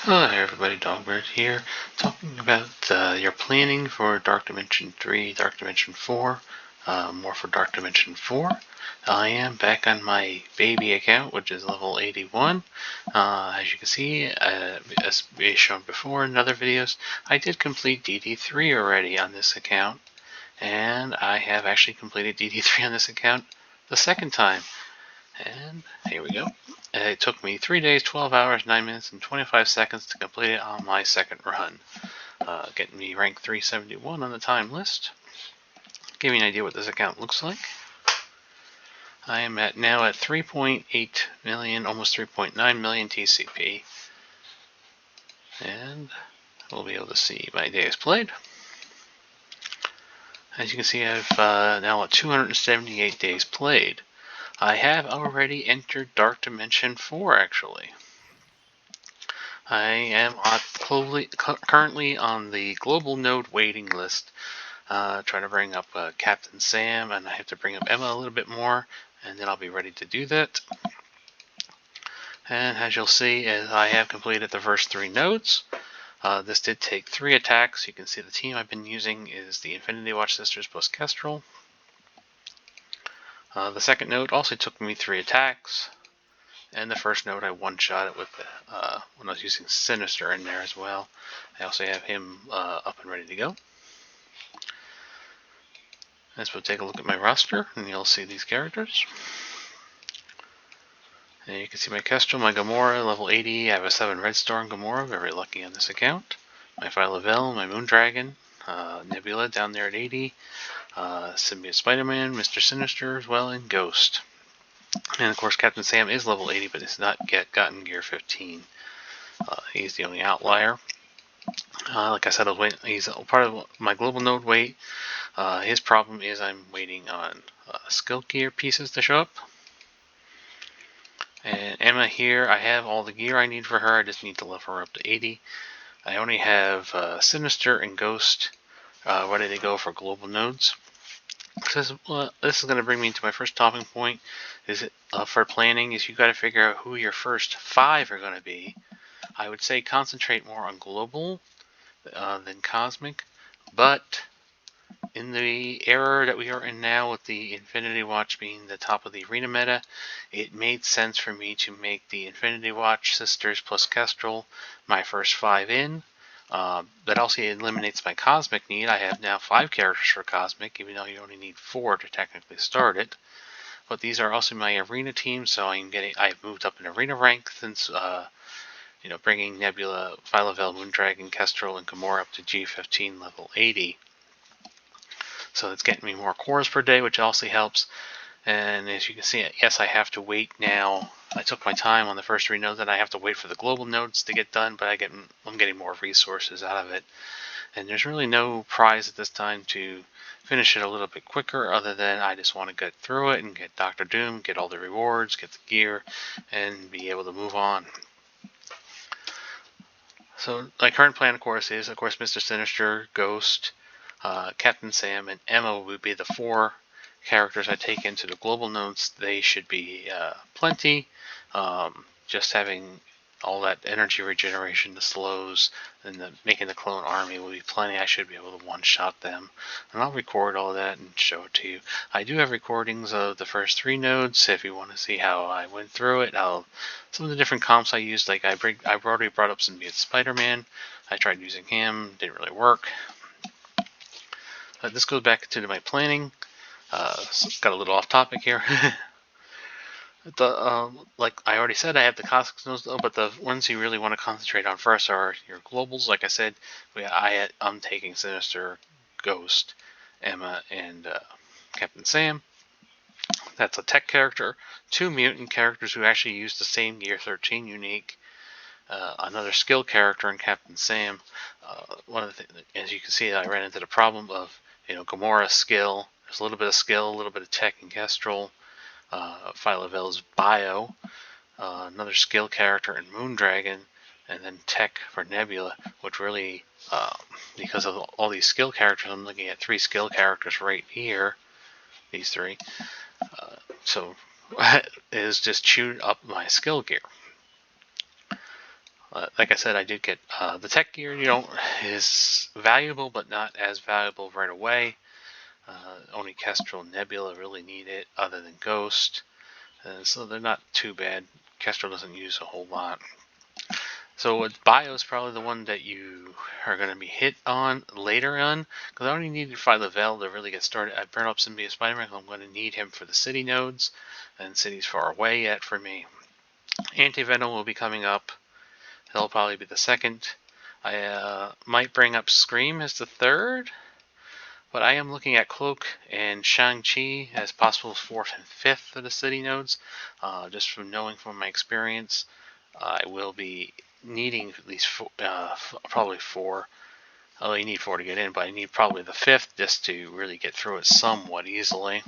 Hello everybody, Dogbird here, talking about your planning for Dark Dimension 3, Dark Dimension 4, more for Dark Dimension 4. I am back on my baby account, which is level 81. As you can see, as shown before in other videos, I did complete DD3 already on this account, and I have actually completed DD3 on this account the second time. And here we go. It took me 3 days, 12 hours, 9 minutes, and 25 seconds to complete it on my second run, getting me rank 371 on the time list. Give you an idea what this account looks like. I am now at 3.8 million, almost 3.9 million TCP, and we'll be able to see my days played. As you can see, I've now at 278 days played. I have already entered Dark Dimension 4, actually. I am currently on the global node waiting list, trying to bring up Captain Sam, and I have to bring up Emma a little bit more, and then I'll be ready to do that. And as you'll see, I have completed the first 3 nodes. This did take 3 attacks. You can see the team I've been using is the Infinity Watch Sisters plus Kestrel. The second node also took me 3 attacks, and the first node I one-shot it with when I was using Sinister in there as well. I also have him up and ready to go. Let's take a look at my roster, and you'll see these characters. And you can see my Kestrel, my Gamora, level 80. I have a 7 Redstorm Gamora, very lucky on this account. My Phyla-Vell, my Moondragon, Nebula down there at 80. Symbiote Spider-Man, Mr. Sinister as well, and Ghost. And of course, Captain Sam is level 80, but has not yet gotten gear 15. He's the only outlier. Like I said, he's part of my global node wait. His problem is I'm waiting on skill gear pieces to show up. And Emma here, I have all the gear I need for her. I just need to level her up to 80. I only have Sinister and Ghost ready to go for global nodes. This is going to bring me to my first talking point. For planning is you got to figure out who your first 5 are going to be. I would say concentrate more on global than cosmic, but in the era that we are in now, with the Infinity Watch being the top of the arena meta, it made sense for me to make the Infinity Watch Sisters plus Kestrel my first 5 in. That also eliminates my Cosmic need. I have now 5 characters for Cosmic, even though you only need 4 to technically start it. But these are also my arena team, so I've moved up in arena rank since bringing Nebula, Phyla-Vell, Moondragon, Kestrel, and Gamora up to G15 level 80. So it's getting me more cores per day, which also helps. And as you can see, yes, I have to wait now. I took my time on the first 3 nodes, and I have to wait for the global nodes to get done, but I'm getting more resources out of it. And there's really no prize at this time to finish it a little bit quicker, other than I just want to get through it and get Dr. Doom, get all the rewards, get the gear, and be able to move on. So my current plan, of course, is Mr. Sinister, Ghost, Captain Sam, and Emma would be the 4 characters I take into the global nodes. They should be plenty. Just having all that energy regeneration, the slows, and making the clone army will be plenty. I should be able to one-shot them. And I'll record all that and show it to you. I do have recordings of the first 3 nodes if you want to see how I went through it. Some of the different comps I used, like I've already brought up Symbiote Spider-Man. I tried using him, didn't really work. This goes back to my planning. Got a little off topic here. Like I already said, I have the cosmic nodes, but the ones you really want to concentrate on first are your globals. Like I said, I'm taking Sinister, Ghost, Emma, and Captain Sam. That's a tech character. 2 mutant characters who actually use the same gear 13 unique. Another skill character in Captain Sam. One of the things, as you can see, I ran into the problem of Gamora's skill. There's a little bit of skill, a little bit of tech in Kestrel. Phyla-Vell's bio, another skill character in Moondragon, and then tech for Nebula, which really, because of all these skill characters, I'm looking at 3 skill characters right here, these 3, so is just chewed up my skill gear. Like I said, I did get the tech gear. Is valuable, but not as valuable right away. Only Kestrel and Nebula really need it, other than Ghost. So they're not too bad. Kestrel doesn't use a whole lot. So Bio is probably the one that you are going to be hit on later on, because I only needed Phyla-Vell to really get started. I burned up Symbiote Spider-Man, I'm going to need him for the city nodes, and city's far away yet for me. Anti-Venom will be coming up. He'll probably be the second. I might bring up Scream as the third, but I am looking at Cloak and Shang-Chi as possible 4th and 5th of the city nodes. Just from knowing from my experience, I will be needing at least probably 4. Oh, you need 4 to get in, but I need probably the 5th just to really get through it somewhat easily.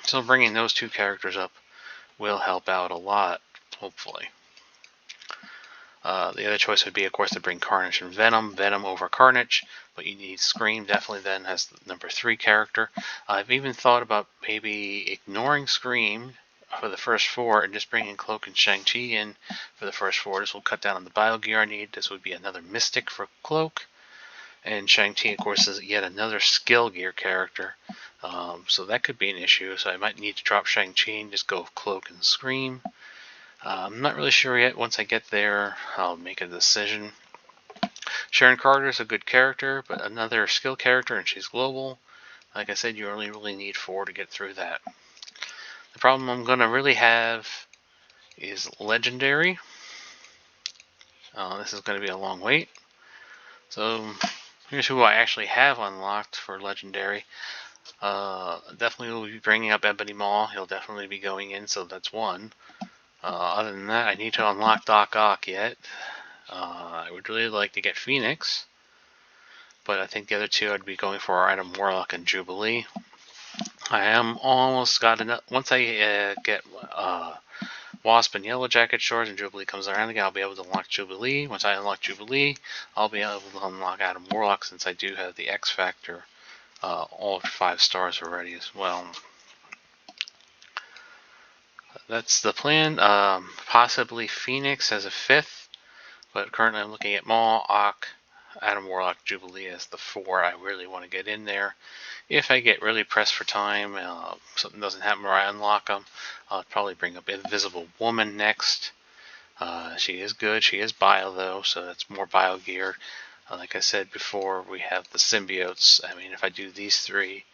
So bringing those 2 characters up will help out a lot, hopefully. The other choice would be, of course, to bring Carnage and Venom. Venom over Carnage, but you need Scream definitely then as the number 3 character. I've even thought about maybe ignoring Scream for the first 4 and just bringing Cloak and Shang-Chi in for the first 4. This will cut down on the bio gear I need. This would be another Mystic for Cloak. And Shang-Chi, of course, is yet another skill gear character. So that could be an issue. So I might need to drop Shang-Chi and just go Cloak and Scream. I'm not really sure yet. Once I get there, I'll make a decision. Sharon Carter is a good character, but another skill character, and she's global. Like I said, you only really need 4 to get through that. The problem I'm going to really have is Legendary. This is going to be a long wait. So here's who I actually have unlocked for Legendary. Definitely will be bringing up Ebony Maw. He'll definitely be going in, so that's 1. Other than that, I need to unlock Doc Ock yet. I would really like to get Phoenix, but I think the other 2 I'd be going for Adam Warlock and Jubilee. I am almost got enough. Once I get Wasp and Yellow Jacket shorts and Jubilee comes around again, I'll be able to unlock Jubilee. Once I unlock Jubilee, I'll be able to unlock Adam Warlock, since I do have the X Factor all 5 stars already as well. That's the plan. Possibly Phoenix as a 5th, but currently I'm looking at Maw, Ock, Adam Warlock, Jubilee as the 4 I really want to get in there. If I get really pressed for time, something doesn't happen where I unlock them, I'll probably bring up Invisible Woman next. She is good. She is bio though, so that's more bio gear. Like I said before, we have the symbiotes. I mean, if I do these 3,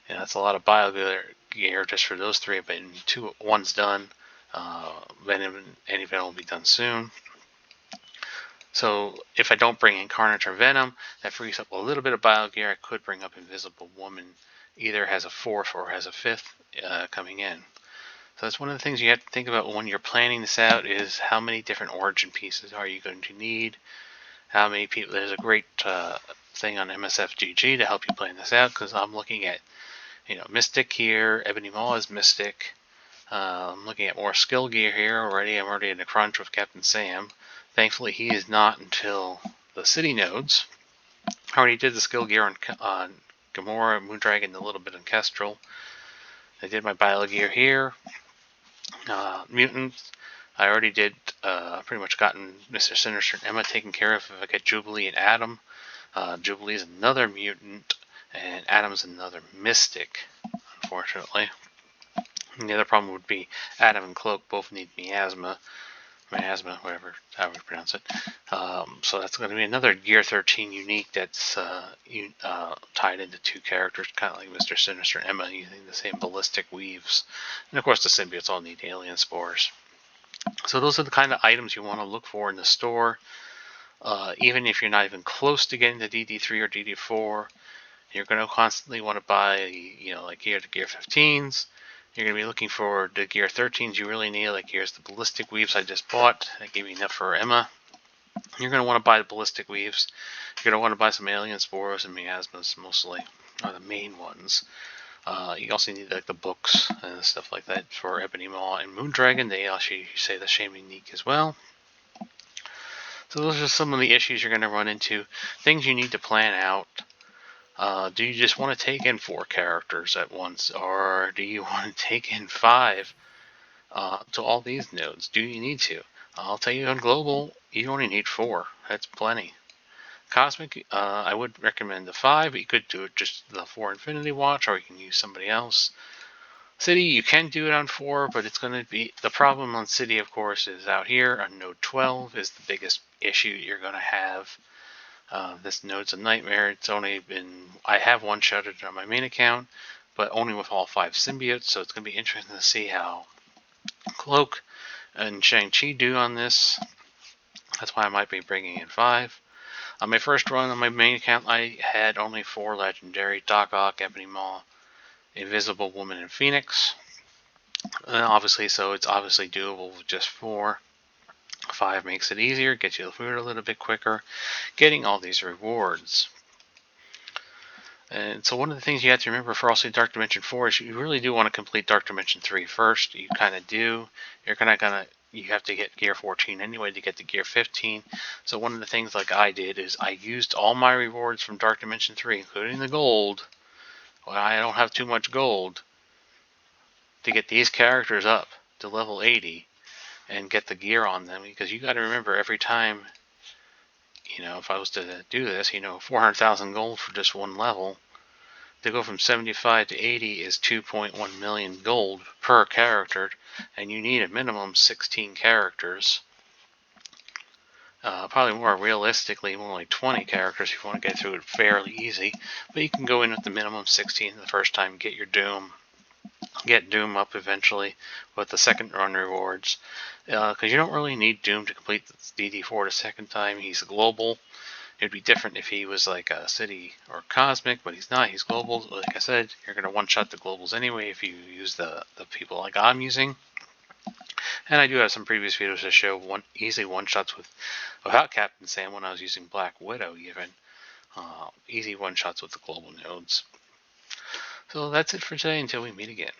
that's a lot of bio gear just for those 3. But 1's done. Venom and Anti-Venom will be done soon. So if I don't bring in Carnage or Venom, that frees up a little bit of bio gear. I could bring up Invisible Woman, either has a 4th or has a 5th coming in. So that's one of the things you have to think about when you're planning this out, is how many different origin pieces are you going to need? How many people? There's a great thing on MSFGG to help you plan this out, because I'm looking at, Mystic here. Ebony Maw is Mystic. I'm looking at more skill gear here already. I'm already in a crunch with Captain Sam. Thankfully, he is not until the city nodes. I already did the skill gear on Gamora, Moondragon, a little bit on Kestrel. I did my bio gear here. Mutants, I already did, pretty much gotten Mr. Sinister and Emma taken care of. If I get Jubilee and Adam, Jubilee is another mutant, and Adam's another Mystic, unfortunately. And the other problem would be Adam and Cloak both need miasma, whatever, however you pronounce it. So that's going to be another Gear 13 unique that's tied into 2 characters, kind of like Mr. Sinister and Emma, using the same ballistic weaves. And of course the symbiotes all need alien spores. So those are the kind of items you want to look for in the store. Even if you're not even close to getting to DD3 or DD4, you're going to constantly want to buy, like here the Gear 15s. You're going to be looking for the Gear 13s you really need, like here's the ballistic weaves I just bought. That gave me enough for Emma. You're going to want to buy the ballistic weaves. You're going to want to buy some alien spores and miasmas, mostly, are the main ones. You also need like the books and stuff like that for Ebony Maw and Moondragon. They actually say the same unique as well. So those are some of the issues you're going to run into. Things you need to plan out. Do you just want to take in 4 characters at once, or do you want to take in 5 to all these nodes? Do you need to? I'll tell you on global, you only need 4. That's plenty. Cosmic, I would recommend the 5, but you could do it just the 4 Infinity Watch, or you can use somebody else. City, you can do it on 4, but it's going to be... The problem on City, of course, is out here on node 12 is the biggest issue you're going to have. This node's a nightmare. It's only been... I have one-shot it on my main account, but only with all 5 symbiotes, so it's going to be interesting to see how Cloak and Shang-Chi do on this. That's why I might be bringing in 5. On my first run on my main account, I had only 4 legendary: Doc Ock, Ebony Maw, Invisible Woman, and Phoenix. Obviously, so it's obviously doable with just 4. 5 makes it easier, gets you the food a little bit quicker, getting all these rewards. And so one of the things you have to remember for also Dark Dimension 4 is you really do want to complete Dark Dimension 3 first. You kind of do. You're kind of gonna... You have to get Gear 14 anyway to get to Gear 15. So one of the things like I did is I used all my rewards from Dark Dimension 3, including the gold, when I don't have too much gold, to get these characters up to level 80 and get the gear on them. Because you got to remember, every time, if I was to do this, 400,000 gold for just one level. To go from 75 to 80 is 2.1 million gold per character, and you need a minimum 16 characters. Probably more realistically, more like 20 characters if you want to get through it fairly easy. But you can go in with the minimum 16 the first time, get your Doom. Get Doom up eventually with the second run rewards. Because you don't really need Doom to complete the DD4 the second time. He's global. It'd be different if he was like a City or Cosmic, but he's not. He's global. Like I said, you're going to one-shot the globals anyway if you use the people like I'm using. And I do have some previous videos that show easy one-shots without Captain Sam when I was using Black Widow even. Easy one-shots with the global nodes. So that's it for today until we meet again.